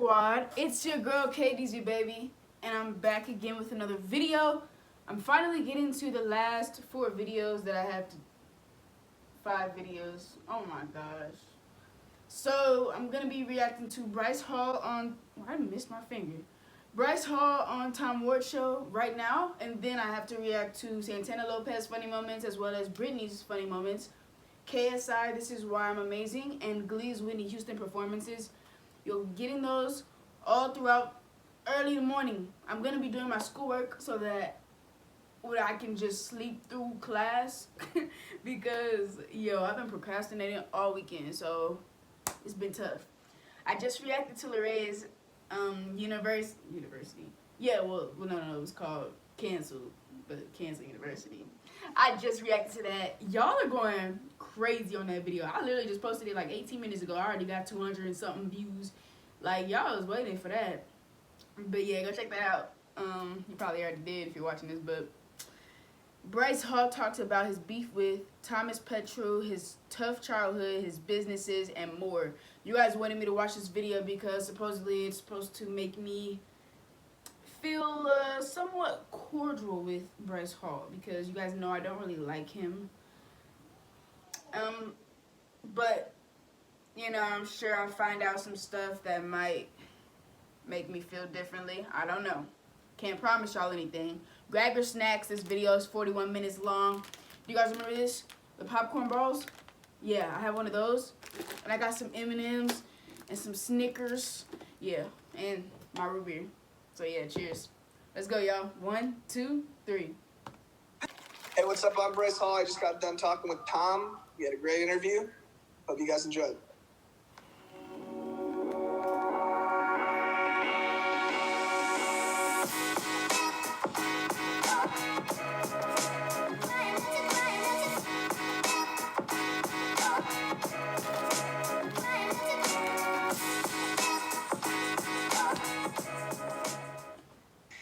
Squad? It's your girl KDZ baby, and I'm back again with another video. I'm finally getting to the last 4 videos that I have to. 5 videos. Oh my gosh. So I'm gonna be reacting to Bryce Hall on. I missed my finger. Bryce Hall on Tom Ward Show right now, and then I have to react to Santana Lopez funny moments as well as Britney's funny moments. KSI, This Is Why I'm Amazing, and Glee's Whitney Houston performances. You're getting those all throughout early in the morning. I'm going to be doing my schoolwork so that I can just sleep through class because, I've been procrastinating all weekend, so it's been tough. I just reacted to Laray's university. Yeah, no, it was called Canceled, but Cancel University. I just reacted to that. Y'all are going crazy on that video. I literally just posted it like 18 minutes ago. I already got 200 and something views. Like, y'all was waiting for that. But yeah, go check that out. You probably already did if you're watching this, but Bryce Hall talked about his beef with Thomas Petro, his tough childhood, his businesses, and more. You guys wanted me to watch this video because supposedly it's supposed to make me feel somewhat cordial with Bryce Hall because you guys know I don't really like him. But, I'm sure I'll find out some stuff that might make me feel differently. I don't know. Can't promise y'all anything. Grab your snacks. This video is 41 minutes long. Do you guys remember this? The popcorn balls? Yeah, I have one of those. And I got some M&Ms and some Snickers. Yeah, and my root beer. So yeah, cheers. Let's go, y'all. 1, 2, 3. Hey, what's up? I'm Bryce Hall. I just got done talking with Tom. We had a great interview. Hope you guys enjoyed.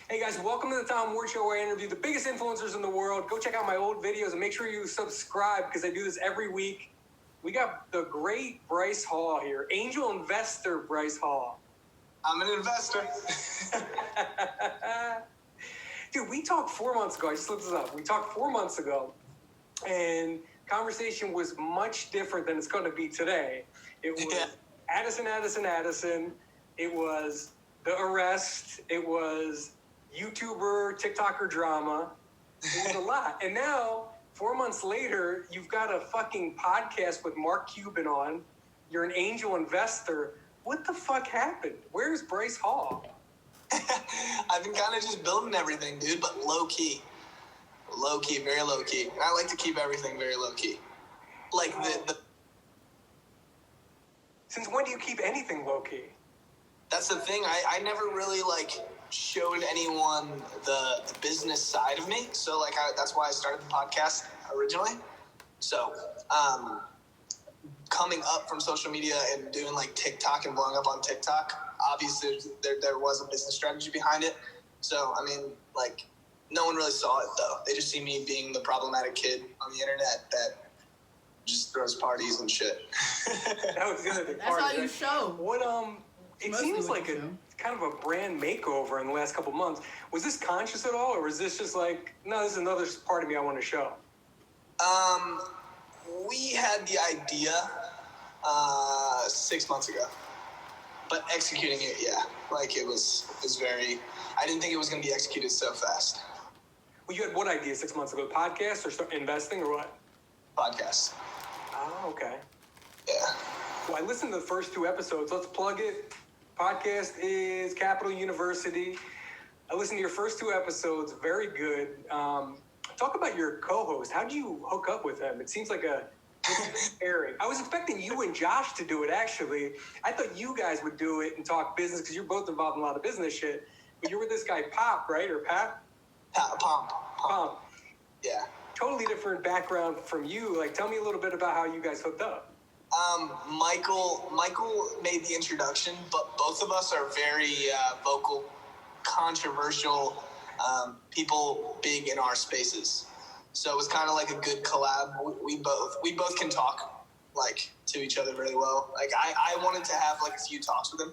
Hey guys, welcome to the Tom Ward Show where I interview the biggest influencers in the world. Go check out my old videos and make sure you subscribe because I do this every week. We got the great Bryce Hall here, angel investor Bryce Hall. I'm an investor. Dude, we talked 4 months ago. I just looked this up. We talked 4 months ago, and conversation was much different than it's going to be today. It was Addison. It was the arrest. It was YouTuber, TikToker drama. It was a lot. And now, 4 months later, you've got a fucking podcast with Mark Cuban on. You're an angel investor. What the fuck happened? Where's Bryce Hall? I've been kind of just building everything, dude, but low-key. Low-key, very low-key. And I like to keep everything very low-key. Like the Since when do you keep anything low-key? That's the thing. I never really, showed anyone the business side of me. So, that's why I started the podcast originally. So, coming up from social media and doing, TikTok and blowing up on TikTok, obviously there was a business strategy behind it. So, no one really saw it, though. They just see me being the problematic kid on the internet that just throws parties and shit. That was good. That's all you show. What, it seems like a kind of a brand makeover in the last couple months. Was this conscious at all, or was this just no, this is another part of me I want to show? We had the idea 6 months ago, but executing it, it was very. I didn't think it was going to be executed so fast. Well, you had what idea 6 months ago? Podcast or start investing or what? Podcast. Oh, okay. Yeah. Well, I listened to the first 2 episodes. Let's plug it. Podcast is Capital University. I listened to your first 2 episodes. Very good. Talk about your co-host. How did you hook up with him? It seems like a pairing. I was expecting you and Josh to do it, actually. I thought you guys would do it and talk business because you're both involved in a lot of business shit. But you were this guy, Pop, right? Or Pat? Pomp. Yeah. Totally different background from you. Tell me a little bit about how you guys hooked up. Michael made the introduction, but both of us are very vocal, controversial people big in our spaces. So it was kind of like a good collab. We both can talk to each other very well. I wanted to have a few talks with him,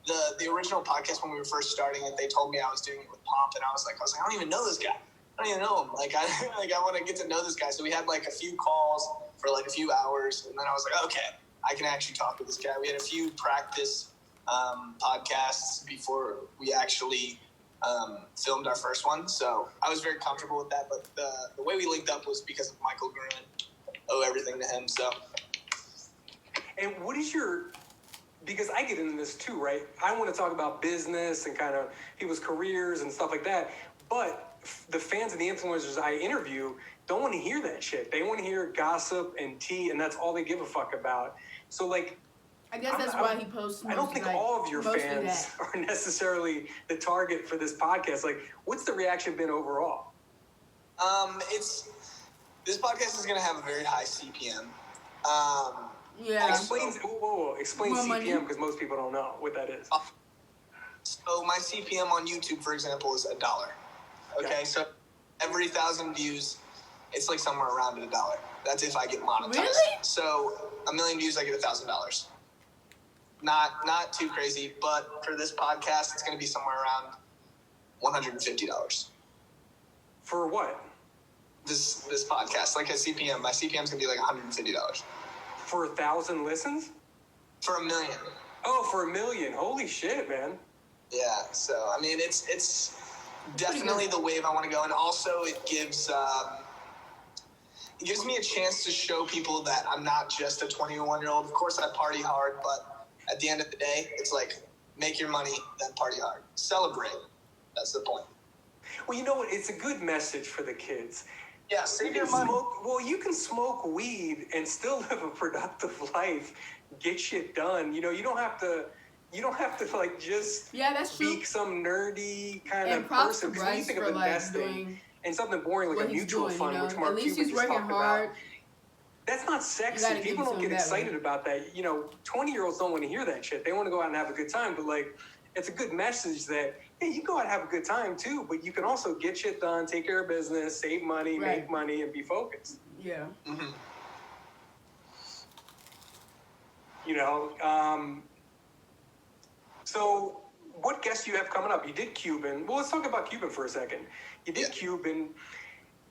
the original podcast when we were first starting it, they told me I was doing it with Pomp, and I was like, I don't even know this guy. I don't even know him. I want to get to know this guy. So we had like a few calls for like a few hours, and then I was like, okay, I can actually talk with this guy. We had a few practice podcasts before we actually filmed our first one, so I was very comfortable with that. But the way we linked up was because of Michael Gruen. Owe everything to him. So, and what is your? Because I get into this too, right? I want to talk about business and kind of people's careers and stuff like that, but the fans and the influencers I interview don't want to hear that shit. They want to hear gossip and tea, and that's all they give a fuck about. So, like, I guess that's why he posts. I don't think all of your fans are necessarily the target for this podcast. Like, what's the reaction been overall? This podcast is going to have a very high CPM. Explain CPM, because most people don't know what that is. So my CPM on YouTube, for example, is $1. Okay, so every 1,000 views, it's like somewhere around $1. That's if I get monetized. Really? So 1 million views, I get $1,000. Not too crazy, but for this podcast, it's going to be somewhere around $150. For what? This podcast, like a CPM. My CPM is going to be like $150. For 1,000 listens? For 1 million. Oh, for 1 million. Holy shit, man. Yeah, so, I mean, it's definitely the wave I want to go. And also it gives me a chance to show people that I'm not just a 21-year-old. Of course, I party hard, but at the end of the day, it's like, make your money, then party hard. Celebrate. That's the point. Well, you know what? It's a good message for the kids. Yeah, save your money. You can smoke weed and still live a productive life, get shit done. You know, you don't have to like just that's true. be some nerdy kind and of props person. to Because when you Bryce think for of like investing and something boring like a mutual fund, which Mark at least Cuban he's just working talked hard. about, that's not sexy. People don't get excited about that. You know, 20-year-olds don't want to hear that shit. They want to go out and have a good time. But like, it's a good message that, hey, you can go out and have a good time too, but you can also get shit done, take care of business, save money, make money, and be focused. Yeah. Mm-hmm. You know, so what guests do you have coming up? You did Cuban. Well, let's talk about Cuban for a second. You did Cuban.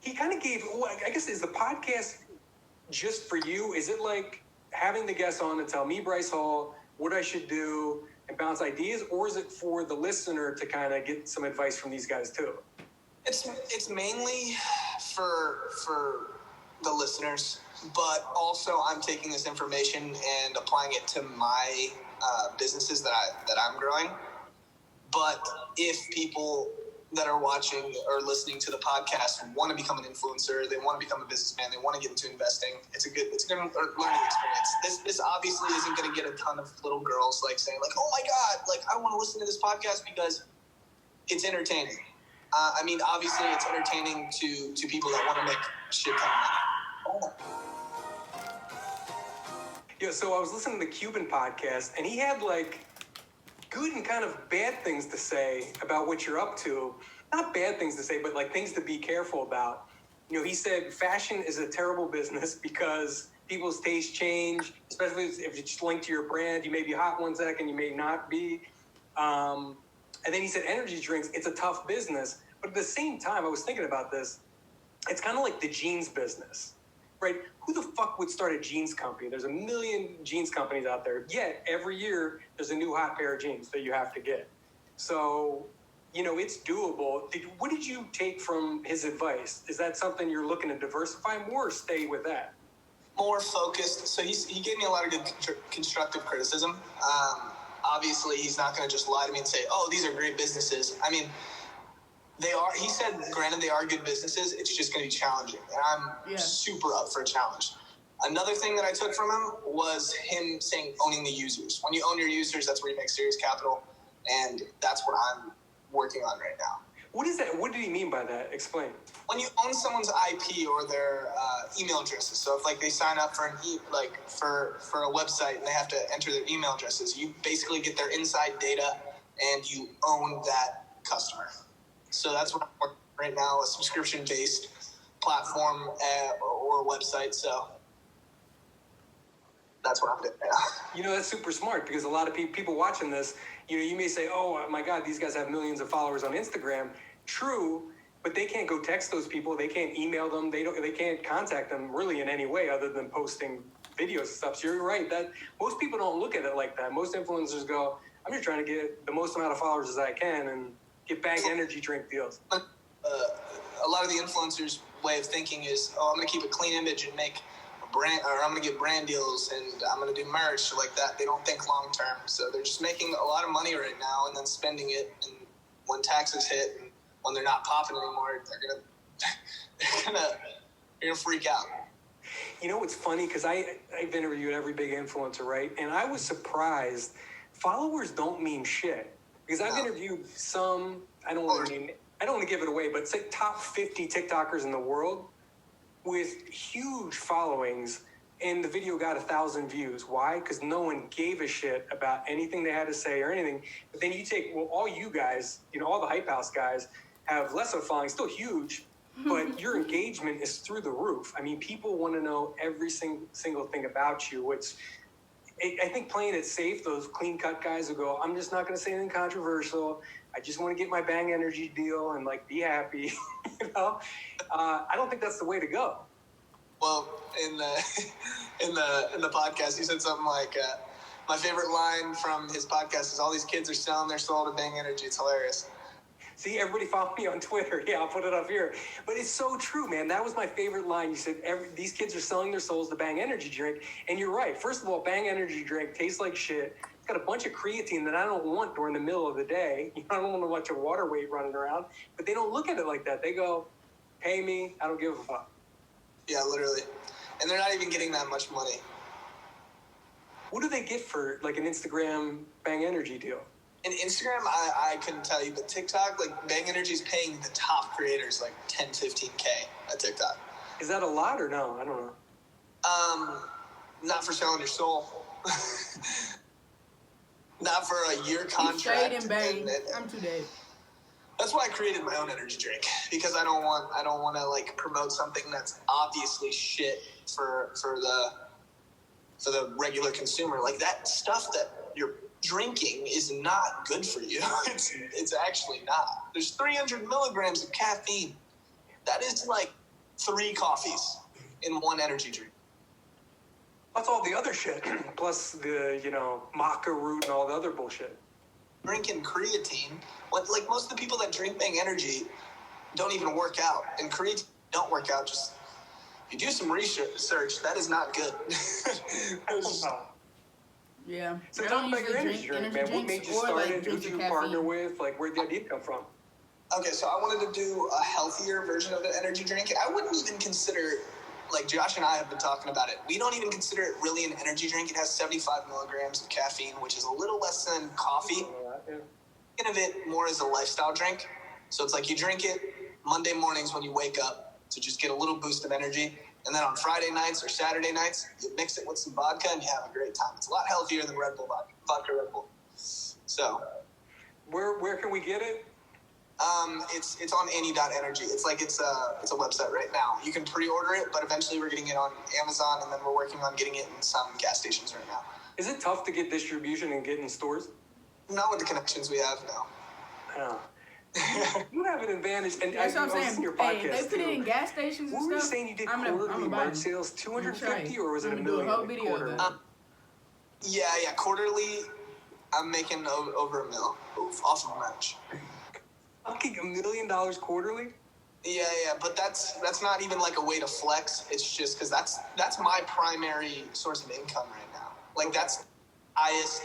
He kind of gave, I guess, is the podcast just for you? Is it like having the guests on to tell me, Bryce Hall, what I should do and bounce ideas, or is it for the listener to kind of get some advice from these guys too? It's mainly for the listeners, but also I'm taking this information and applying it to my businesses that I'm growing. But if people that are watching or listening to the podcast want to become an influencer, they want to become a businessman, they want to get into investing, it's a good learning experience. This obviously isn't going to get a ton of little girls like saying like, oh my God, like I want to listen to this podcast because it's entertaining. I mean, obviously it's entertaining to people that want to make shit ton of money. Yeah, so I was listening to the Cuban podcast, and he had like good and kind of bad things to say about what you're up to. Not bad things to say, but like things to be careful about. You know, he said fashion is a terrible business because people's tastes change, especially if it's linked to your brand. You may be hot one second, you may not be. And then he said energy drinks, it's a tough business. But at the same time, I was thinking about this. It's kind of like the jeans business, right? Who the fuck would start a jeans company? There's a million jeans companies out there. Yet every year there's a new hot pair of jeans that you have to get. So, you know, it's doable. What did you take from his advice? Is that something you're looking to diversify more or stay with that? More focused. So he gave me a lot of good constructive criticism. Obviously, he's not going to just lie to me and say, oh, these are great businesses. I mean, they are. He said, granted, they are good businesses. It's just going to be challenging. And I'm super up for a challenge. Another thing that I took from him was him saying owning the users. When you own your users, that's where you make serious capital. And that's what I'm working on right now. What is that? What did he mean by that? Explain. When you own someone's IP or their email addresses, so if like they sign up for for a website and they have to enter their email addresses, you basically get their inside data and you own that customer. So that's what I'm working on right now, a subscription-based platform or website. So that's what I'm doing now. That's super smart because a lot of people watching this, you may say, oh my God, these guys have millions of followers on Instagram. True, but they can't go text those people. They can't email them. They can't contact them really in any way other than posting videos and stuff. So you're right that most people don't look at it like that. Most influencers go, I'm just trying to get the most amount of followers as I can and get Bang energy drink deals. A lot of the influencers' way of thinking is, I'm going to keep a clean image and make a brand, or I'm going to get brand deals and I'm going to do merch like that. They don't think long term, so they're just making a lot of money right now and then spending it. And when taxes hit and when they're not popping anymore, they're gonna freak out. It's funny because I've interviewed every big influencer, right? And I was surprised. Followers don't mean shit because I've interviewed some. I don't want to give it away, but it's like top 50 TikTokers in the world with huge followings, and the video got 1,000 views. Why? Because no one gave a shit about anything they had to say or anything. But then you take, all you guys, all the Hype House guys have less of a following, still huge, but your engagement is through the roof. I mean, people want to know every single thing about you, which I think playing it safe, those clean-cut guys who go, I'm just not going to say anything controversial. I just want to get my Bang energy deal and be happy. I don't think that's the way to go. Well, in the podcast, he said something like, my favorite line from his podcast is, all these kids are selling their soul to Bang Energy. It's hilarious. See, everybody follow me on Twitter. Yeah, I'll put it up here. But it's so true, man. That was my favorite line. You said, these kids are selling their souls to Bang Energy drink. And you're right. First of all, Bang Energy drink tastes like shit. It's got a bunch of creatine that I don't want during the middle of the day. I don't want a bunch of water weight running around. But they don't look at it like that. They go, pay me. I don't give a fuck. Yeah, literally. And they're not even getting that much money. What do they get for an Instagram Bang Energy deal? In Instagram, I couldn't tell you, but TikTok, Bang Energy's paying the top creators 10, 15K at TikTok. Is that a lot or no? I don't know. Not for selling your soul. Not for a year contract. And Bang. I'm too dead. That's why I created my own energy drink, because I don't want to promote something that's obviously shit for the regular consumer. That stuff that you're drinking is not good for you. It's actually not. There's 300 milligrams of caffeine. That is 3 coffees in one energy drink. That's all the other shit. Plus the, maca root and all the other bullshit. Drinking creatine, most of the people that drink Bang Energy don't even work out. And creatine don't work out. Just, if you do some research, that is not good. Yeah. So talk about your energy drink, man. What made you start it? Who did you partner with? Where'd the idea come from? Okay, so I wanted to do a healthier version of an energy drink. I wouldn't even consider, Josh and I have been talking about it. We don't even consider it really an energy drink. It has 75 milligrams of caffeine, which is a little less than coffee. Think of it more as a lifestyle drink. So it's you drink it Monday mornings when you wake up to just get a little boost of energy. And then on Friday nights or Saturday nights, you mix it with some vodka and you have a great time. It's a lot healthier than Red Bull vodka Red Bull. So, where can we get it? It's on any.energy. It's a website right now. You can pre-order it, but eventually we're getting it on Amazon, and then we're working on getting it in some gas stations right now. Is it tough to get distribution and get in stores? Not with the connections we have, no. Oh. You have an advantage, and that's what I'm saying. Your podcast, they put it in gas stations and stuff. What were you saying you did quarterly merch sales? 250, or was it $1 million? A whole video of that. Yeah. Quarterly, I'm making over $1 million off of merch. Fucking $1 million quarterly? Yeah, but that's not even a way to flex. It's just because that's my primary source of income right now. That's the highest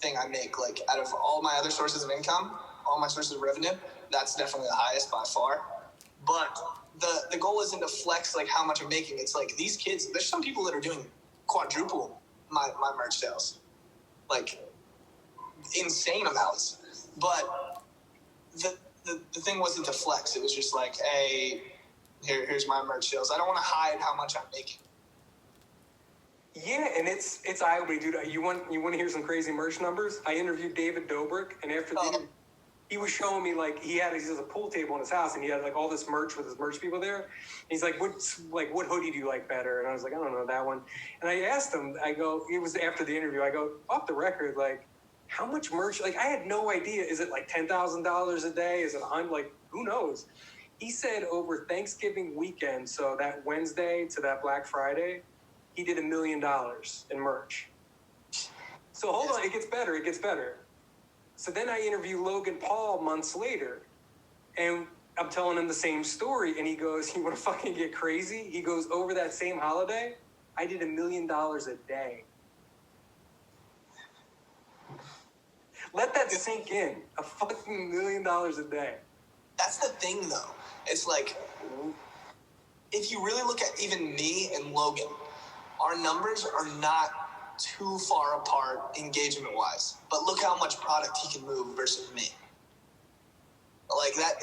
thing I make. Out of all my other sources of income, all my sources of revenue, that's definitely the highest by far. But the goal isn't to flex how much I'm making. It's these kids, there's some people that are doing quadruple my merch sales. Insane amounts. But the thing wasn't to flex. It was just hey, here's my merch sales. I don't want to hide how much I'm making. Yeah, and it's eye-opening, dude. You want to hear some crazy merch numbers? I interviewed David Dobrik, and after the interview, he was showing me like he has a pool table in his house and he had like all this merch with his merch people there. And he's like, what hoodie do you like better? And I was like, I don't know that one. And I asked him, I go, it was after the interview, I go, off the record, like, how much merch? Like, I had no idea. Is it like $10,000 a day? Is it $100? Like, who knows? He said over Thanksgiving weekend, so that Wednesday to that Black Friday, he did $1 million in merch. So hold on, it gets better. It gets better. So then I interview Logan Paul months later, and I'm telling him the same story, and he goes, "You want to fucking get crazy?" He goes, "Over that same holiday, I did $1 million a day." Let that sink in. A fucking $1 million a day. That's the thing, though. It's like, if you really look at even me and Logan, our numbers are not too far apart engagement-wise. But look how much product he can move versus me. Like that,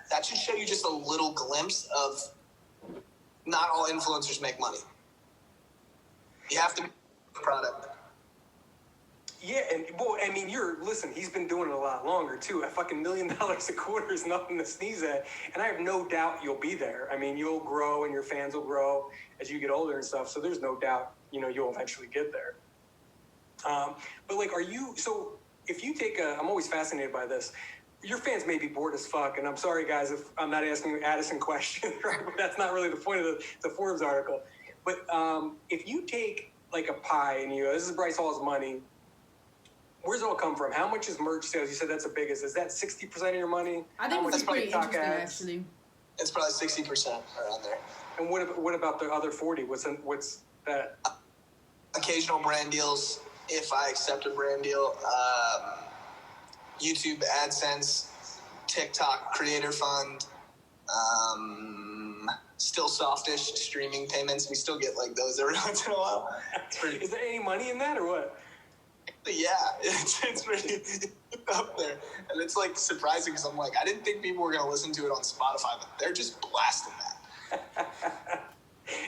that should show you just a little glimpse of not all influencers make money. You have to be product. Yeah, and well, I mean, listen, he's been doing it a lot longer too. A fucking $1 million a quarter is nothing to sneeze at. And I have no doubt you'll be there. I mean, you'll grow and your fans will grow as you get older and stuff. So there's no doubt, you'll eventually get there. But like, so if you take I'm always fascinated by this. Your fans may be bored as fuck. And I'm sorry, guys, if I'm not asking you Addison questions, right? But that's not really the point of the Forbes article. But if you take like a pie and this is Bryce Hall's money, where's it all come from? How much is merch sales? You said that's the biggest. Is that 60% of your money? I think it's pretty interesting, actually. It's probably 60% around there. And what about the other 40? What's that? Occasional brand deals, if I accept a brand deal. YouTube AdSense, TikTok Creator Fund, still Softish streaming payments. We still get like those every once in a while. Is there any money in that or what? Yeah, it's really up there. And it's like surprising because I'm like, I didn't think people were going to listen to it on Spotify, but they're just blasting that.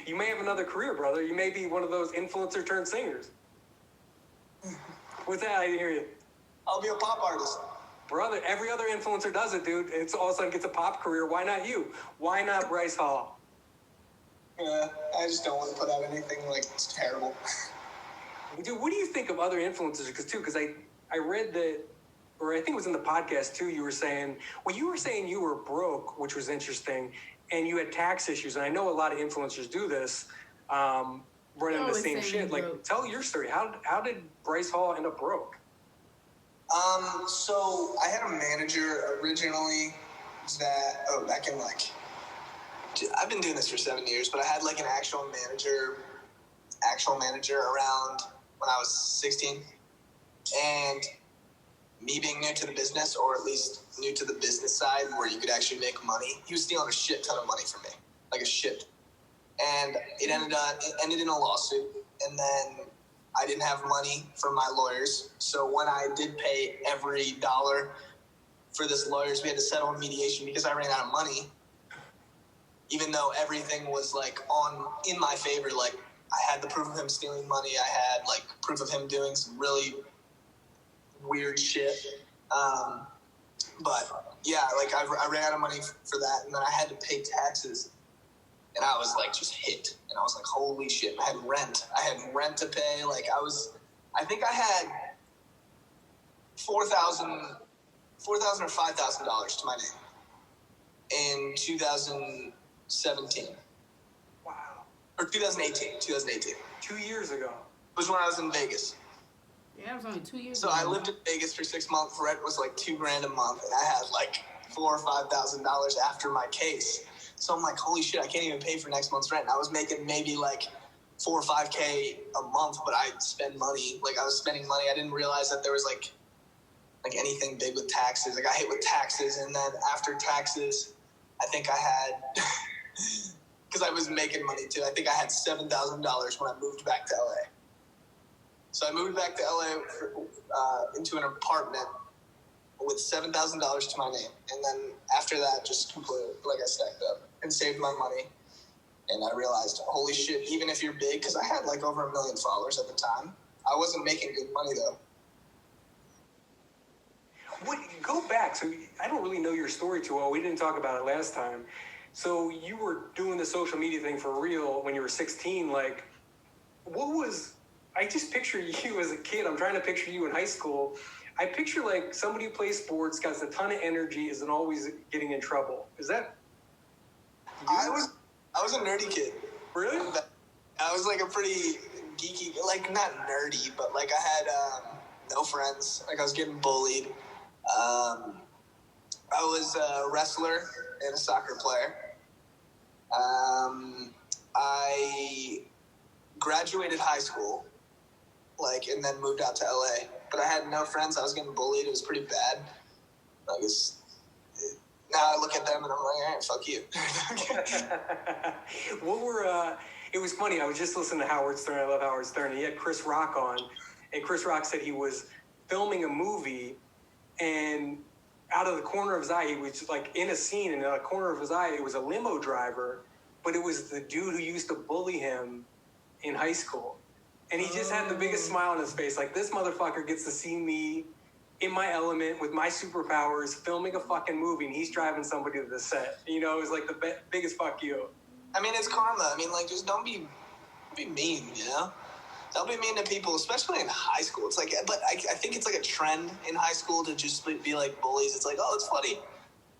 You may have another career, brother. You may be one of those influencer turned singers. What's that? I didn't hear you. I'll be a pop artist. Brother, every other influencer does it, dude. It's all of a sudden gets a pop career. Why not you? Why not Bryce Hall? Yeah, I just don't want to put out anything like it's terrible. Dude, what do you think of other influencers? Because I read that, or I think it was in the podcast too, you were saying you were broke, which was interesting, and you had tax issues. And I know a lot of influencers do this, running the same shit. Like, tell your story. How did Bryce Hall end up broke? So I had a manager originally back in I've been doing this for 7 years, but I had like an actual manager around when I was 16. And me being new to the business, or at least new to the business side where you could actually make money, he was stealing a shit ton of money from me. Like a shit. And it ended in a lawsuit. And then I didn't have money for my lawyers. So when I did pay every dollar for this lawyers, we had to settle in mediation because I ran out of money. Even though everything was like in my favor, like I had the proof of him stealing money. I had like proof of him doing some really weird shit. But yeah, like I ran out of money for that, and then I had to pay taxes. And I was like just hit. And I was like, holy shit, I had rent to pay. Like I think I had $4,000 or $5,000 to my name in 2017. Wow. Or 2018. 2 years ago. It was when I was in Vegas. Yeah, it was only 2 years So ago. I lived in Vegas for 6 months. Rent was like $2,000 a month. And I had like $4,000 or $5,000 after my case. So I'm like, holy shit, I can't even pay for next month's rent. And I was making maybe like $4 or $5K a month, but I'd spend money. Like I was spending money. I didn't realize that there was like anything big with taxes. Like I hit with taxes, and then after taxes, I think I had, because I was making money too, I think I had $7,000 when I moved back to LA. So I moved back to LA into an apartment with $7,000 to my name. And then after that, just completely, like I stacked up and saved my money. And I realized, holy shit, even if you're big, because I had like over 1 million followers at the time, I wasn't making good money though. Go back. So I don't really know your story too well. We didn't talk about it last time. So you were doing the social media thing for real when you were 16. Like, what was? I just picture you as a kid. I'm trying to picture you in high school. I picture like somebody who plays sports, got a ton of energy, isn't always getting in trouble. Is that? You? I was a nerdy kid. Really? I was like a pretty geeky, like not nerdy, but like I had no friends. Like I was getting bullied. I was a wrestler and a soccer player. I graduated high school, like, and then moved out to LA. But I had no friends. I was getting bullied. It was pretty bad. Like, now I look at them and I'm like, all right, fuck you. It was funny. I was just listening to Howard Stern. I love Howard Stern. And he had Chris Rock on, and Chris Rock said he was filming a movie, and out of the corner of his eye, he was just like in a scene, and in the corner of his eye, it was a limo driver, but it was the dude who used to bully him in high school. And he just had the biggest smile on his face. Like, this motherfucker gets to see me in my element with my superpowers filming a fucking movie, and he's driving somebody to the set. You know, it was like the biggest fuck you. I mean, it's karma. I mean, like, just don't be mean, you know? Don't be mean to people, especially in high school. It's like, but I think it's like a trend in high school to just be like bullies. It's like, oh, it's funny.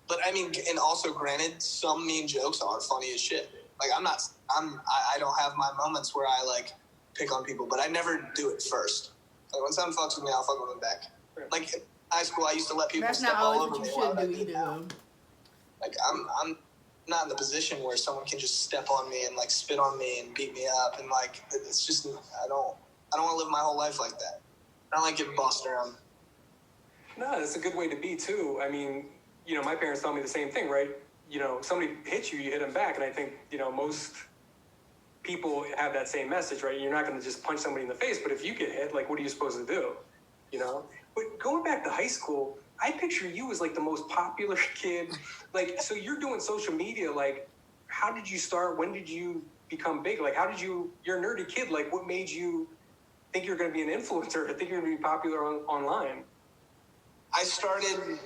But I mean, and also granted, some mean jokes are funny as shit. Like, I don't have my moments where I like pick on people, but I never do it first. Like, when someone fucks with me, I'll fuck with them back. Like, in high school, I used to let people step all over me. That's not always what you should do either. Like, I'm not in the position where someone can just step on me and like spit on me and beat me up, and like, it's just, I don't want to live my whole life like that. I don't like getting bossed around. No, that's a good way to be too. I mean, you know, my parents taught me the same thing, right? You know, somebody hits you, you hit them back, and I think, you know, most people have that same message, right? You're not going to just punch somebody in the face, but if you get hit, like, what are you supposed to do? You know? But going back to high school, I picture you as like the most popular kid. Like, so you're doing social media. Like, how did you start? When did you become big? Like, you're a nerdy kid. Like, what made you think you're going to be an influencer? I think you're going to be popular online. I started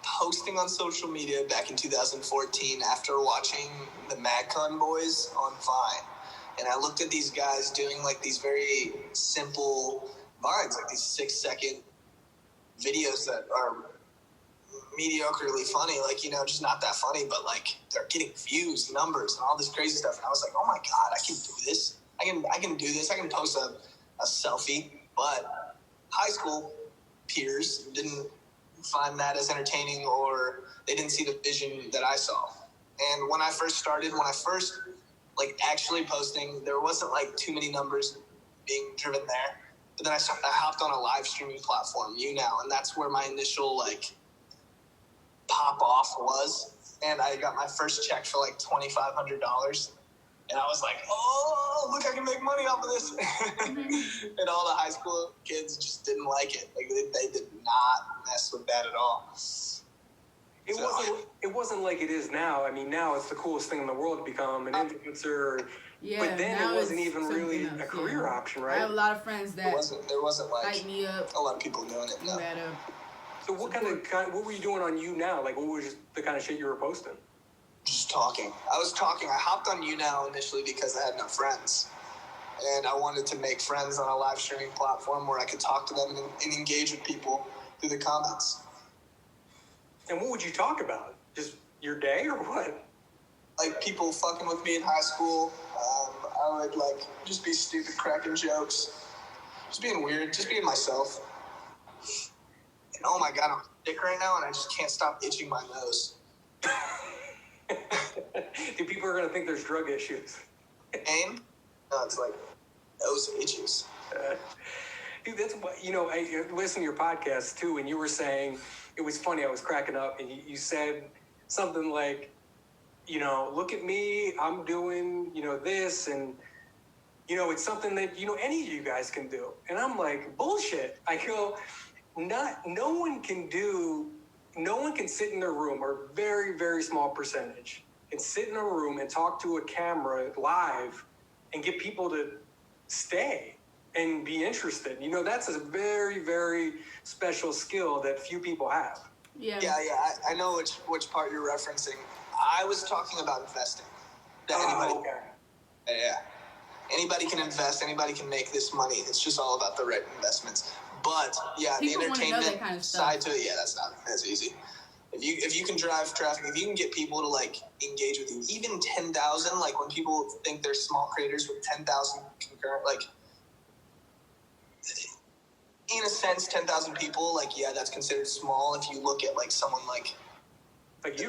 posting on social media back in 2014 after watching the MagCon boys on Vine. And I looked at these guys doing like these very simple Vines, like these 6-second videos that are mediocrely funny, like, you know, just not that funny, but like they're getting views, numbers, and all this crazy stuff. And I was like, oh my God, I can do this. I can do this. I can post a selfie. But high school peers didn't find that as entertaining, or they didn't see the vision that I saw. And when I first like actually posting, there wasn't like too many numbers being driven there. But then I hopped on a live streaming platform, YouNow, and that's where my initial like pop off was. And I got my first check for like $2,500. And I was like, oh, look, I can make money off of this. And all the high school kids just didn't like it. Like, they did not mess with that at all. It wasn't like it is now. I mean, now it's the coolest thing in the world to become an influencer. Yeah, but then it wasn't even really a career option, right? I have a lot of friends that there wasn't like hype me up, a lot of people doing it. No. So what were you doing on You Now? Like, what was the kind of shit you were posting? Just talking. I hopped on YouNow initially because I had no friends. And I wanted to make friends on a live streaming platform where I could talk to them and engage with people through the comments. And what would you talk about? Just your day or what? Like, people fucking with me in high school. I would like just be stupid, cracking jokes. Just being weird. Just being myself. And oh my God, I'm sick right now and I just can't stop itching my nose. Dude, people are going to think there's drug issues. Pain? No, it's like nose itches. Dude, that's what, you know, I listened to your podcast too, and you were saying, it was funny, I was cracking up, and you said something like, you know, look at me, I'm doing, you know, this, and, you know, it's something that, you know, any of you guys can do. And I'm like, bullshit. I go, no one can sit in their room, or a very, very small percentage, can sit in a room and talk to a camera live and get people to stay. and be interested. You know, that's a very, very special skill that few people have. Yeah. Yeah. I know which part you're referencing. I was talking about investing. That Oh, okay. Yeah. Anybody can invest. Anybody can make this money. It's just all about the right investments. But yeah, People the wanna know entertainment that kind of stuff. side to it, yeah, that's not as easy. If you can drive traffic, if you can get people to like engage with you, even 10,000, like when people think they're small creators with 10,000 concurrent, like in a sense, 10,000 people, like yeah, that's considered small. If you look at like someone like you,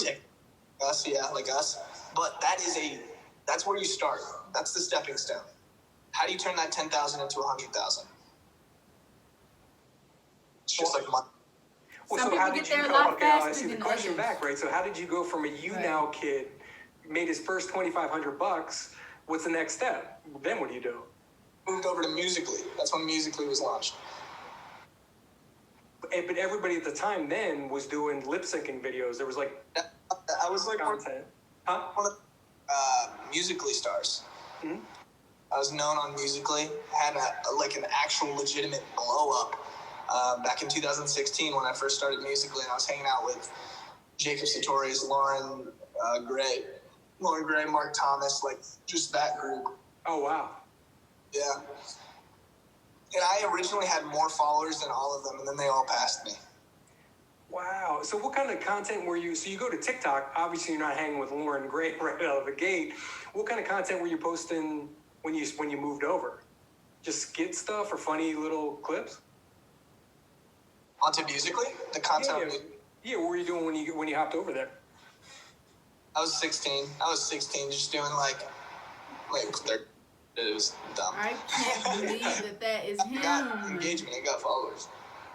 us, yeah, like us. But that's where you start. That's the stepping stone. How do you turn that 10,000 into 100,000? It's just like money. Well, Some so how people did get you there a go? lot Okay, I faster see the than question others. back, right? So how did you go from a now kid, made his first $2,500? What's the next step? Then what do you do? Moved over to Musically. That's when Musically was launched. But everybody at the time then was doing lip syncing videos. There was like I was like content, one of Musically stars. Mm-hmm. I was known on Musically. Had like an actual legitimate blow up back in 2016 when I first started Musically, and I was hanging out with Jacob Sartorius, Lauren Gray, Mark Thomas, like just that group. Oh wow. Yeah. And I originally had more followers than all of them, and then they all passed me. Wow. So what kind of content were you? So you go to TikTok. Obviously, you're not hanging with Lauren Gray right out of the gate. What kind of content were you posting when you moved over? Just skit stuff or funny little clips? Onto Musically, the content. Yeah. What were you doing when you hopped over there? I was 16. Just doing like it was dumb. I can't believe that is him. I got engagement. I got followers.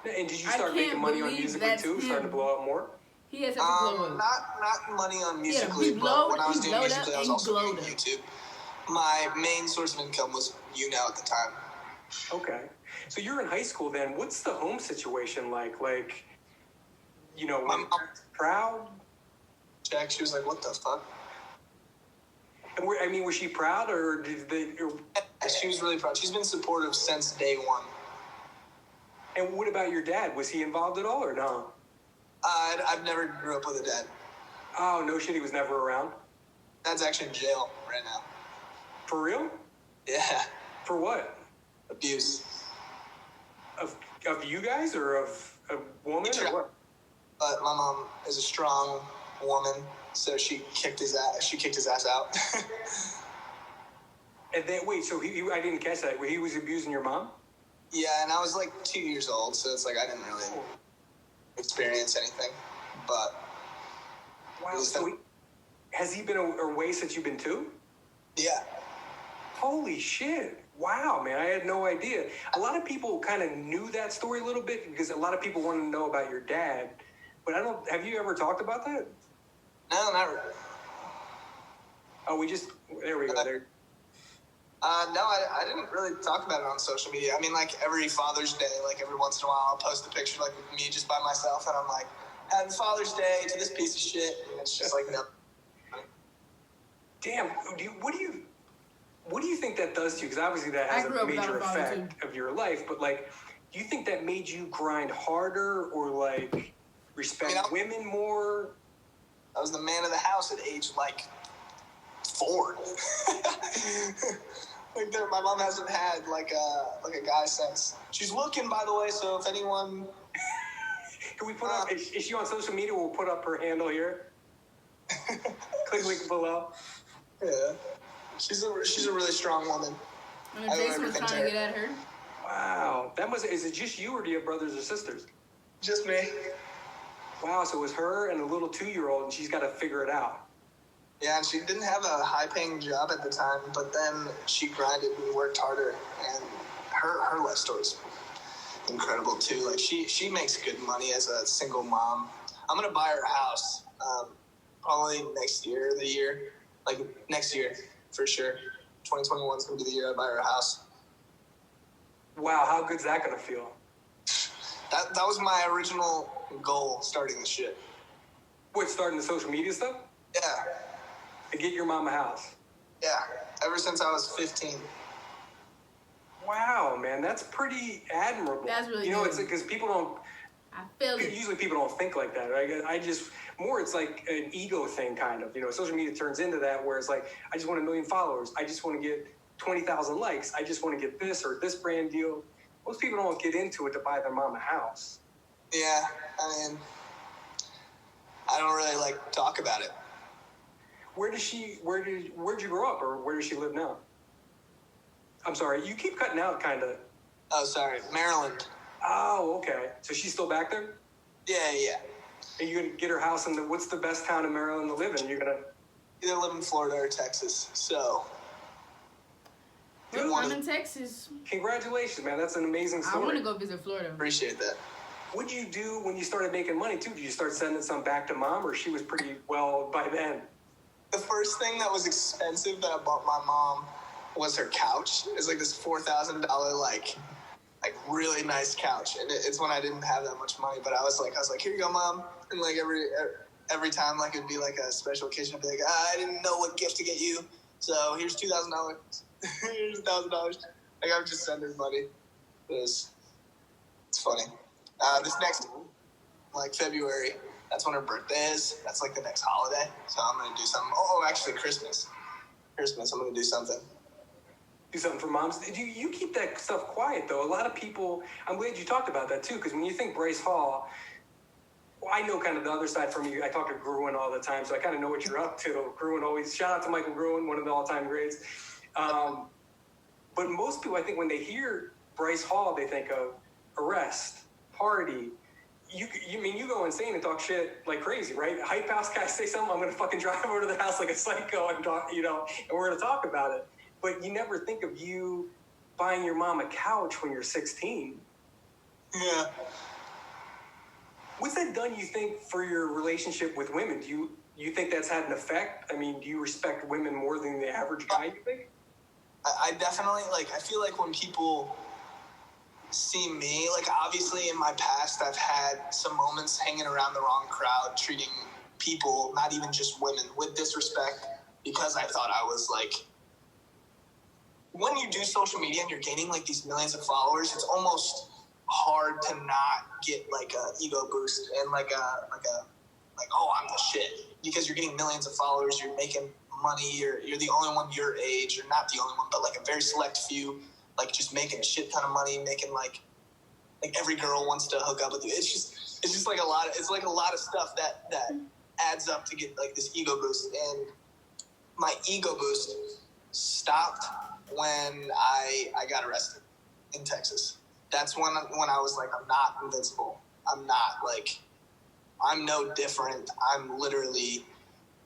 And did you start making money on Musically too? Starting to blow up more? He has such a blow up. Not money on Musically, he but when I was doing blowed Musically, up I was and also he doing glowed up. YouTube. My main source of income was YouNow at the time. Okay. So you're in high school then. What's the home situation like? Like, you know, My mom, proud? Jack, she was like, "What the fuck?" And was she proud or did they? She was really proud. She's been supportive since day one. And what about your dad? Was he involved at all or no? I've never grew up with a dad. Oh, no shit, he was never around? Dad's actually in jail right now. For real? Yeah. For what? Abuse. Of you guys or of a woman or what? But my mom is a strong woman, so she kicked his ass. She kicked his ass out. And then, wait, so I didn't catch that. He was abusing your mom? Yeah, and I was like 2 years old, so it's like I didn't really experience anything. But wow, so has he been away since you've been 2? Yeah. Holy shit. Wow, man, I had no idea. A lot of people kind of knew that story a little bit because a lot of people wanted to know about your dad. But have you ever talked about that? No, not really. Oh, there we go. There. No, I didn't really talk about it on social media. I mean, like every Father's Day, like every once in a while, I'll post a picture like with me just by myself, and I'm like, "Happy Father's Day to this piece of shit," and it's just like, no. Damn. What do you think that does to you? Because obviously that has a major effect of your life. But like, do you think that made you grind harder or like respect women more? I was the man of the house at age like 4. Like my mom hasn't had like a guy since. She's looking, by the way. So if anyone, can we put up? Is she on social media? We'll put up her handle here. Click link below. Yeah, she's a really strong woman. And if Jason was trying to get at her. Wow, is it just you or do you have brothers or sisters? Just me. Wow, so it was her and a little 2-year-old, and she's got to figure it out. Yeah, and she didn't have a high-paying job at the time, but then she grinded and worked harder, and her life story's incredible too. Like she makes good money as a single mom. I'm gonna buy her a house, probably next year, next year for sure. 2021 is gonna be the year I buy her a house. Wow, how good's that gonna feel? That was my original goal starting this shit. What, starting the social media stuff? Yeah. To get your mom a house. Yeah, ever since I was 15. Wow, man, man. That's pretty admirable. That's really You know, good. it's because people don't. I feel it. Usually people don't think like that. Right? I just more. It's like an ego thing, kind of. You know, social media turns into that, where it's like, I just want 1 million followers. I just want to get 20,000 likes. I just want to get this or this brand deal. Most people don't get into it to buy their mom a house. Yeah, I mean, I don't really like to talk about it. Where'd you grow up, or where does she live now? I'm sorry, you keep cutting out, kind of. Oh, sorry, Maryland. Oh, okay. So she's still back there? Yeah. And you're gonna get her house in what's the best town in Maryland to live in? You're gonna Either live in Florida or Texas. So. Well, I'm in Texas. Congratulations, man. That's an amazing story. I want to go visit Florida. Appreciate that. What did you do when you started making money, too? Did you start sending some back to mom, or she was pretty well by then? The first thing that was expensive that I bought my mom was her couch. It's like this $4,000 like really nice couch, and it's when I didn't have that much money. But I was like, here you go, mom. And like every time, like it'd be like a special occasion, I'd be like, I didn't know what gift to get you, so here's $2,000. Here's $1,000. Like I would just send her money. It's funny. This next like February, that's when her birthday is. That's like the next holiday. So I'm gonna do something. Oh, actually Christmas. I'm gonna do something. Do something for moms. You keep that stuff quiet, though. A lot of people, I'm glad you talked about that, too, because when you think Bryce Hall, well, I know kind of the other side from you. I talk to Gruen all the time, so I kind of know what you're up to. Gruen always, shout out to Michael Gruen, one of the all-time greats. But most people, I think, when they hear Bryce Hall, they think of arrest, party. You go insane and talk shit like crazy, right? Hype house guys say something, I'm going to fucking drive over to the house like a psycho and talk, and we're going to talk about it. But you never think of you buying your mom a couch when you're 16. Yeah. What's that done, you think, for your relationship with women? Do you think that's had an effect? I mean, do you respect women more than the average guy, you think? I definitely, I feel like when people see me, obviously in my past, I've had some moments hanging around the wrong crowd, treating people, not even just women, with disrespect because I thought I was, when you do social media and you're gaining, these millions of followers, it's almost hard to not get, a ego boost and, oh, I'm the shit. Because you're getting millions of followers, you're making money, you're the only one your age, you're not the only one, but a very select few, just making a shit ton of money, making every girl wants to hook up with you. It's just a lot of stuff that adds up to get this ego boost. And my ego boost stopped when I got arrested in Texas. That's when I was I'm not invincible. I'm not I'm no different. I'm literally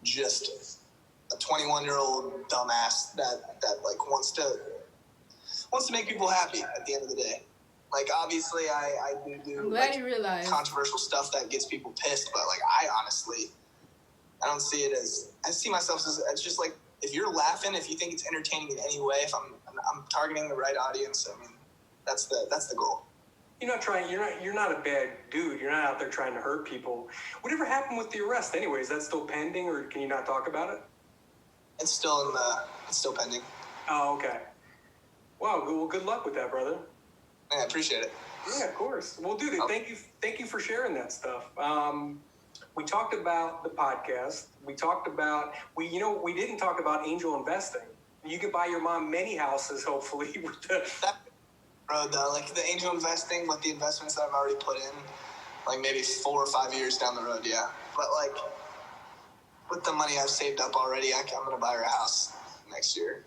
just a 21-year-old dumbass that wants to make people happy at the end of the day. Obviously I do I'm glad you realized controversial stuff that gets people pissed, but I honestly I don't see it as, I see myself as, it's just if you're laughing, if you think it's entertaining in any way, if I'm targeting the right audience, I mean that's the goal. You're not a bad dude. You're not out there trying to hurt people. Whatever happened with the arrest anyway? Is that still pending, or can you not talk about it? It's still pending. Oh, okay. Wow. Well, good luck with that, brother. Yeah, I appreciate it. Yeah, of course. Well, dude, thank you for sharing that stuff. We talked about the podcast. We talked about we didn't talk about angel investing. You could buy your mom many houses, hopefully, with the road though, the angel investing with the investments that I've already put in, maybe 4 or 5 years down the road, yeah. But with the money I've saved up already, I'm gonna buy her a house next year.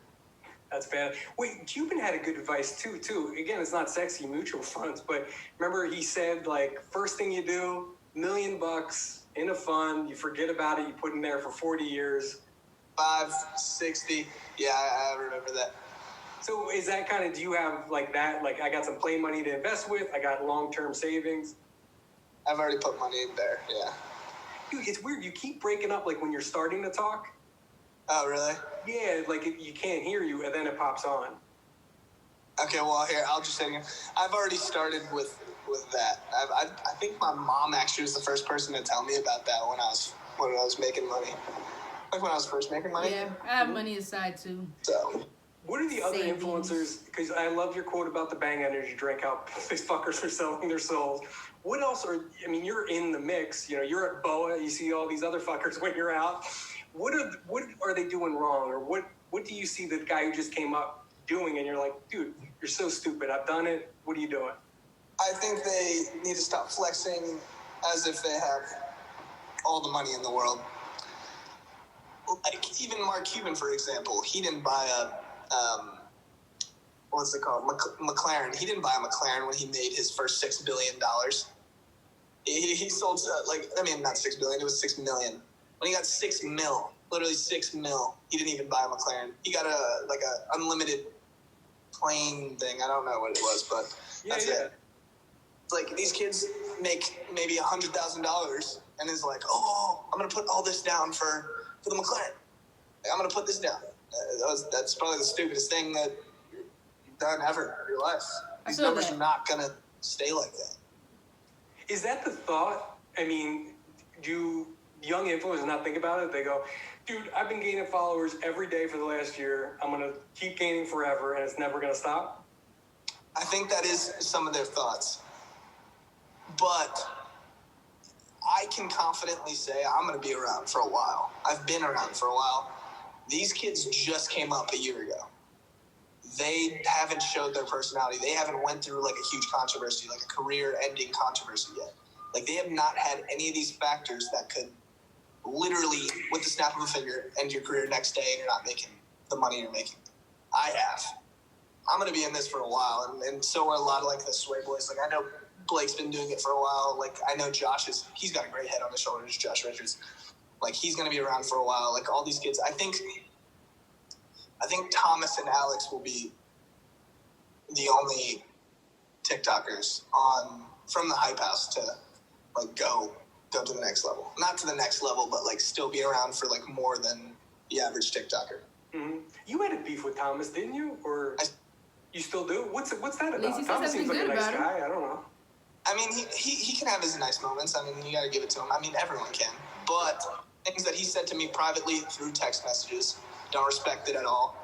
That's bad. Wait, Cuban had a good advice too. Again, it's not sexy mutual funds, but remember he said first thing you do, $1 million in a fund, you forget about it, you put in there for 40 years. 560. Yeah, I remember that. So is that kind of, do you have that? I got some play money to invest with. I got long-term savings. I've already put money in there. Yeah. Dude, it's weird. You keep breaking up when you're starting to talk. Oh, really? Yeah, you can't hear you, and then it pops on. Okay, well, here, I'll just say again. I've already started with that. I think my mom actually was the first person to tell me about that when I was making money. When I was first making money. Yeah, I have money aside, too. So. What are the other Savings. influencers? Because I love your quote about the Bang energy drink, how these fuckers are selling their souls. What else are, I mean, you're in the mix. You know, you're at BOA, you see all these other fuckers when you're out. What are they doing wrong? Or what do you see the guy who just came up doing and you're like, dude, you're so stupid. I've done it. What are you doing? I think they need to stop flexing as if they have all the money in the world. Like, even Mark Cuban, for example, he didn't buy a, what's it called? McLaren. He didn't buy a McLaren when he made his first $6 billion. He sold, not $6 billion, it was $6 million. When he got $6 mil, literally $6 mil, he didn't even buy a McLaren. He got a unlimited plane thing. I don't know what it was, but that's it. It's like, these kids make maybe $100,000 and is like, oh, I'm going to put all this down for the McLaren. Like, I'm going to put this down. That's probably the stupidest thing that you've done ever in your life. These numbers are not going to stay like that. Is that the thought? I mean, do young influencers not think about it? They go, dude, I've been gaining followers every day for the last year. I'm going to keep gaining forever, and it's never going to stop? I think that is some of their thoughts. But I can confidently say I'm going to be around for a while. I've been around for a while. These kids just came up a year ago. They haven't showed their personality. They haven't went through like a huge controversy, like a career-ending controversy yet. Like, they have not had any of these factors that could literally, with the snap of a finger, end your career next day and you're not making the money you're making. I have. I'm going to be in this for a while, and so are a lot of like the Sway boys. Like, I know Blake's been doing it for a while. Like, I know he's got a great head on his shoulders, Josh Richards. Like, he's going to be around for a while. Like, all these kids, I think Thomas and Alex will be the only TikTokers from the Hype House to like go to the next level. Not to the next level, but like still be around for like more than the average TikToker. Mm-hmm. You had a beef with Thomas, didn't you? Or you still do? What's that about? Thomas seems like a nice guy. I don't know. I mean, he can have his nice moments. I mean, you got to give it to him. I mean, everyone can. But things that he said to me privately through text messages, don't respect it at all.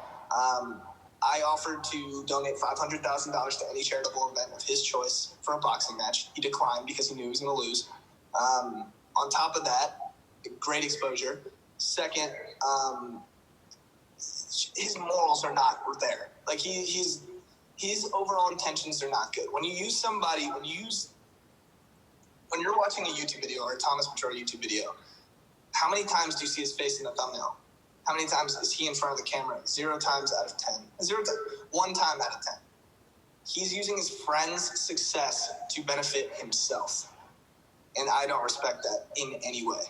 I offered to donate $500,000 to any charitable event of his choice for a boxing match. He declined because he knew he was going to lose. On top of that, great exposure. Second, his morals are not there. Like, his overall intentions are not good. When you use somebody, when you're watching a YouTube video or a Thomas Mature YouTube video, how many times do you see his face in the thumbnail? How many times is he in front of the camera? 0 times out of 10. 1 time out of 10. He's using his friend's success to benefit himself. And I don't respect that in any way.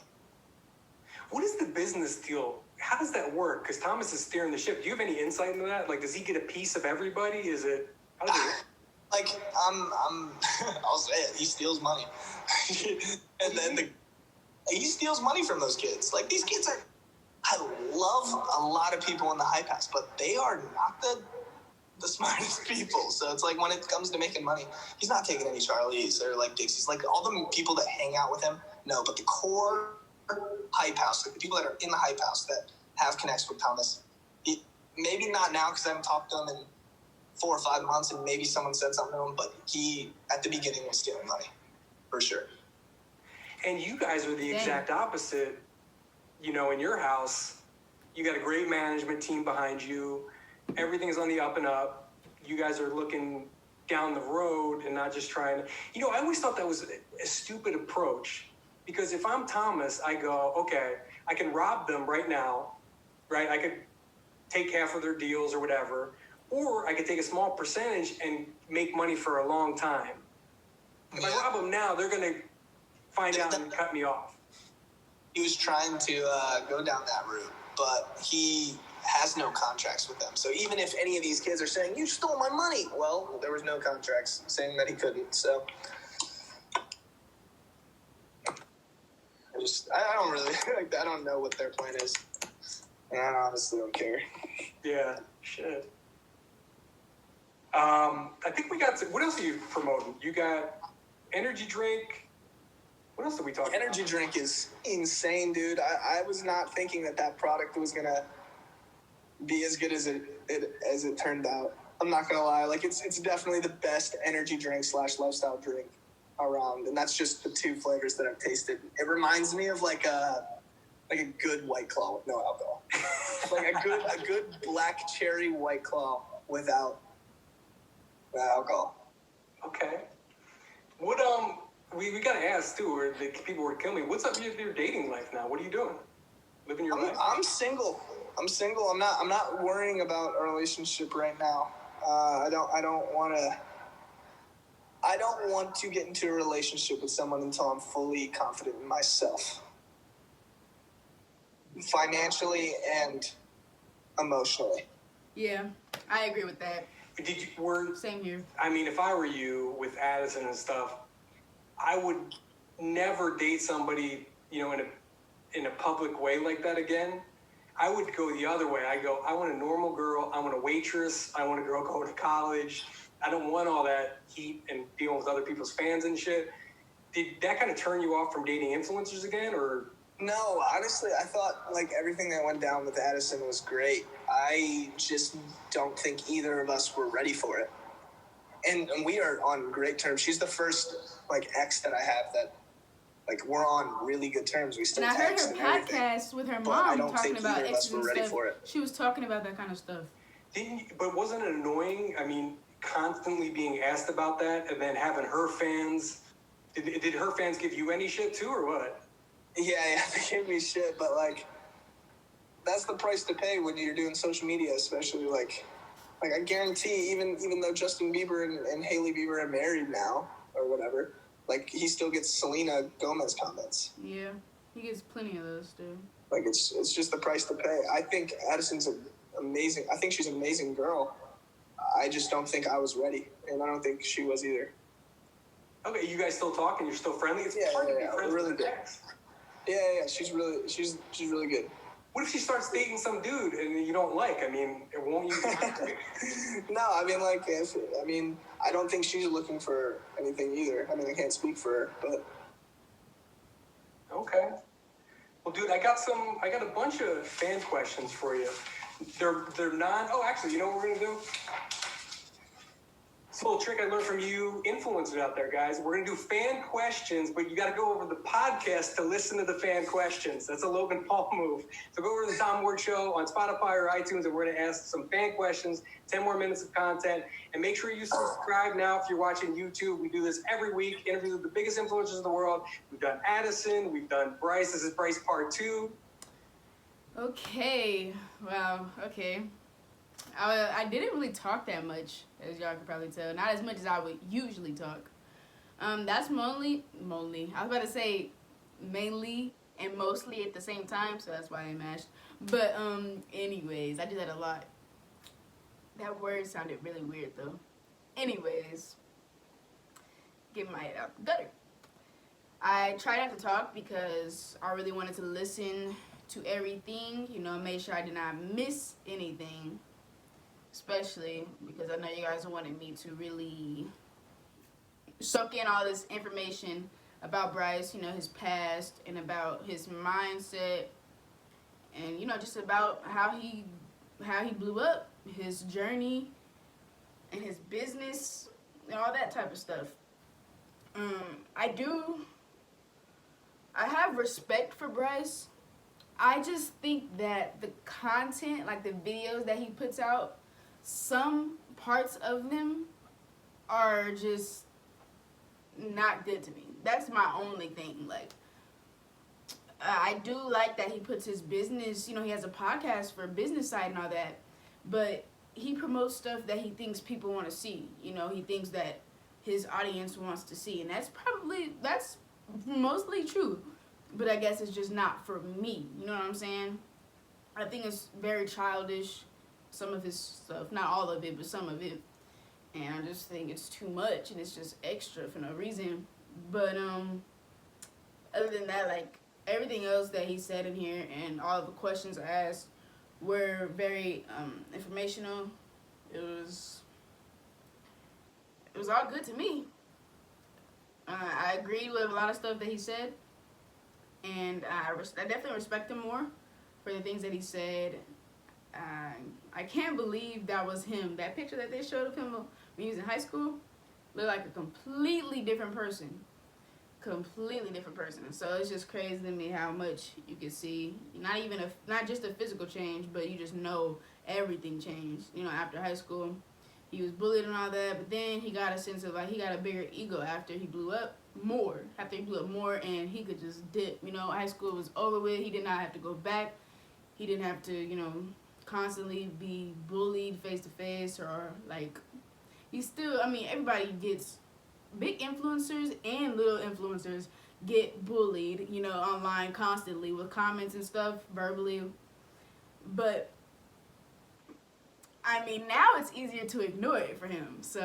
What is the business deal? How does that work? Because Thomas is steering the ship. Do you have any insight into that? Like, does he get a piece of everybody? Is it... How does it... Like, I'll say it. He steals money. And then he steals money from those kids. Like, these kids are... I love a lot of people in the Hype House, but they are not the smartest people. So it's like, when it comes to making money, he's not taking any Charlies or like Dixies. Like, all the people that hang out with him, no. But the core Hype House, like the people that are in the Hype House that have connects with Thomas, maybe not now because I haven't talked to him in 4 or 5 months, and maybe someone said something to him, but he, at the beginning, was stealing money, for sure. And you guys are the exact opposite. You know, in your house, you got a great management team behind you. Everything's on the up and up. You guys are looking down the road and not just trying to... You know, I always thought that was a stupid approach. Because if I'm Thomas, I go, okay, I can rob them right now, right? I could take half of their deals or whatever. Or I could take a small percentage and make money for a long time. If I rob them now, they're going to find out and cut me off. He was trying to go down that route, but he has no contracts with them. So even if any of these kids are saying, you stole my money, well, there was no contracts saying that he couldn't. So I don't really, like, I don't know what their plan is. And I honestly don't care. Yeah, shit. I think we got, what else are you promoting? You got energy drink. What else are we talking about? Energy drink is insane, dude. I was not thinking that product was going to be as good as it turned out. I'm not gonna lie, like it's definitely the best energy drink / lifestyle drink around, and that's just the 2 flavors that I've tasted. It reminds me of like a good White Claw with no alcohol, like a good black cherry White Claw without alcohol. Okay. What we gotta ask too, or the people were killing me. What's up with your dating life now? What are you doing? Living your life? I'm single. I'm not worrying about a relationship right now. I don't want to get into a relationship with someone until I'm fully confident in myself, financially and emotionally. Yeah, I agree with that. Same here. I mean, if I were you with Addison and stuff, I would never date somebody, in a public way like that again. I would go the other way. I want a normal girl. I want a waitress. I want a girl going to college. I don't want all that heat and dealing with other people's fans and shit. Did that kind of turn you off from dating influencers again, or? No, honestly, I thought like everything that went down with Addison was great. I just don't think either of us were ready for it. And we are on great terms. She's the first like ex that I have that like we're on really good terms. We still and I heard text her and podcast with her mom talking about exes and ready stuff. for it. She was talking about that kind of stuff. But wasn't it annoying? I mean, constantly being asked about that and then having her fans. Did her fans give you any shit too, or what? Yeah, they gave me shit, but like that's the price to pay when you're doing social media, especially like I guarantee even though Justin Bieber and Hailey Bieber are married now or whatever, like he still gets Selena Gomez comments. Yeah, he gets plenty of those too. Like it's just the price to pay. I think Addison's amazing. I think she's an amazing girl. I just don't think I was ready, and I don't think she was either. Okay, you guys still talking? You're still friendly? It's hard to be friends really with good. ex. Yeah, she's really good. What if she starts dating some dude and you don't like? I mean, it won't you? No, I mean, I don't think she's looking for anything either. I mean, I can't speak for her, but. Okay. Well, dude, I got a bunch of fan questions for you. They're not. Oh, actually, you know what we're gonna do? It's a little trick I learned from you influencers out there, guys. We're going to do fan questions, but you got to go over the podcast to listen to the fan questions. That's a Logan Paul move. So go over to the Tom Ward Show on Spotify or iTunes, and we're going to ask some fan questions, 10 more minutes of content. And make sure you subscribe now if you're watching YouTube. We do this every week, interviews with the biggest influencers in the world. We've done Addison. We've done Bryce. This is Bryce Part 2. Okay. Wow. Okay. I didn't really talk that much, as y'all can probably tell. Not as much as I would usually talk. That's mainly. I was about to say mainly and mostly at the same time, so that's why I mashed. But anyways, I do that a lot. That word sounded really weird though. Anyways, get my head out the gutter. I tried not to talk because I really wanted to listen to everything. Made sure I did not miss anything. Especially because I know you guys wanted me to really soak in all this information about Bryce, his past and about his mindset and, just about how he blew up, his journey and his business and all that type of stuff. I have respect for Bryce. I just think that the content, like the videos that he puts out, some parts of them are just not good to me. That's my only thing. Like, I do like that he puts his business, he has a podcast for business side and all that, but he promotes stuff that he thinks people want to see. He thinks that his audience wants to see, and that's mostly true, but I guess it's just not for me. You know what I'm saying? I think it's very childish. Some of his stuff, not all of it, but some of it, and I just think it's too much and it's just extra for no reason. But other than that, like everything else that he said in here and all of the questions I asked were very informational. It was all good to me. I agreed with a lot of stuff that he said, and I definitely respect him more for the things that he said. I can't believe that was him. That picture that they showed of him when he was in high school looked like a completely different person. Completely different person. So it's just crazy to me how much you can see. Not just a physical change, but you just know everything changed. You know, after high school, he was bullied and all that, but then he got a sense of like he got a bigger ego after he blew up more. After he blew up more, and he could just dip. You know, high school was over with. He did not have to go back. He didn't have to, you know, constantly be bullied face to face or like. He's still. I mean, everybody gets. Big influencers and little influencers get bullied, you know, online constantly with comments and stuff, verbally. But I mean, now it's easier to ignore it for him, so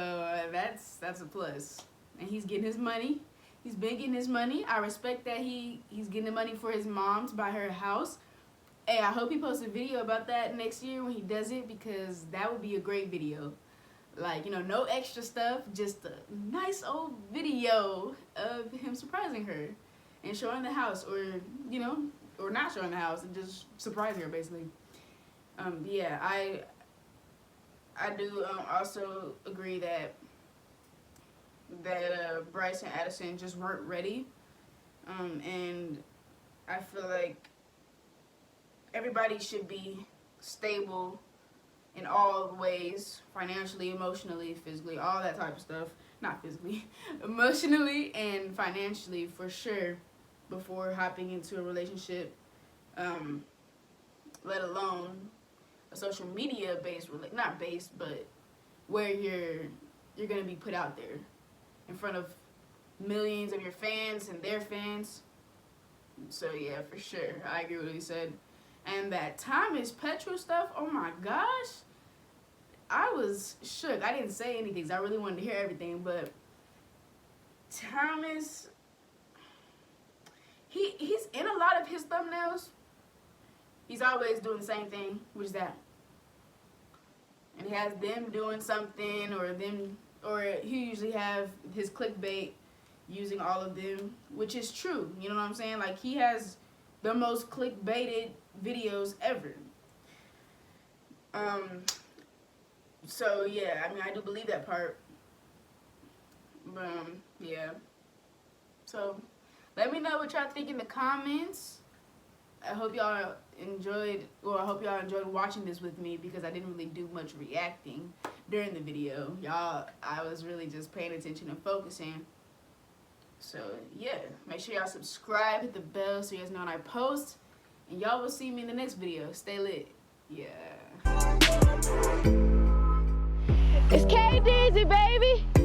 that's a plus. And he's getting his money. He's been getting his money. I respect that he's getting the money for his mom to buy her a house. Hey, I hope he posts a video about that next year when he does it, because that would be a great video. Like, you know, no extra stuff, just a nice old video of him surprising her and showing the house, or, you know, or not showing the house and just surprising her, basically. Yeah, I do also agree that Bryce and Addison just weren't ready, and I feel like everybody should be stable in all ways, financially, emotionally, physically, all that type of stuff. Not physically, emotionally and financially for sure, before hopping into a relationship, let alone a social media based, not based, but where you're gonna be put out there in front of millions of your fans and their fans. So yeah, for sure, I agree with what he said. And that Thomas Petrol stuff, oh my gosh, I was shook. I didn't say anything because I really wanted to hear everything, but Thomas, he's in a lot of his thumbnails. He's always doing the same thing, which is that. And he has them doing something, or he usually have his clickbait using all of them, which is true. You know what I'm saying? Like, he has the most clickbaited videos ever. So yeah, I mean, I do believe that part. But yeah. So let me know what y'all think in the comments. I hope y'all enjoyed, I hope y'all enjoyed watching this with me, because I didn't really do much reacting during the video. I was really just paying attention and focusing. So yeah, make sure y'all subscribe, hit the bell so you guys know when I post. And y'all will see me in the next video. Stay lit. Yeah. It's K-Dizzy, baby.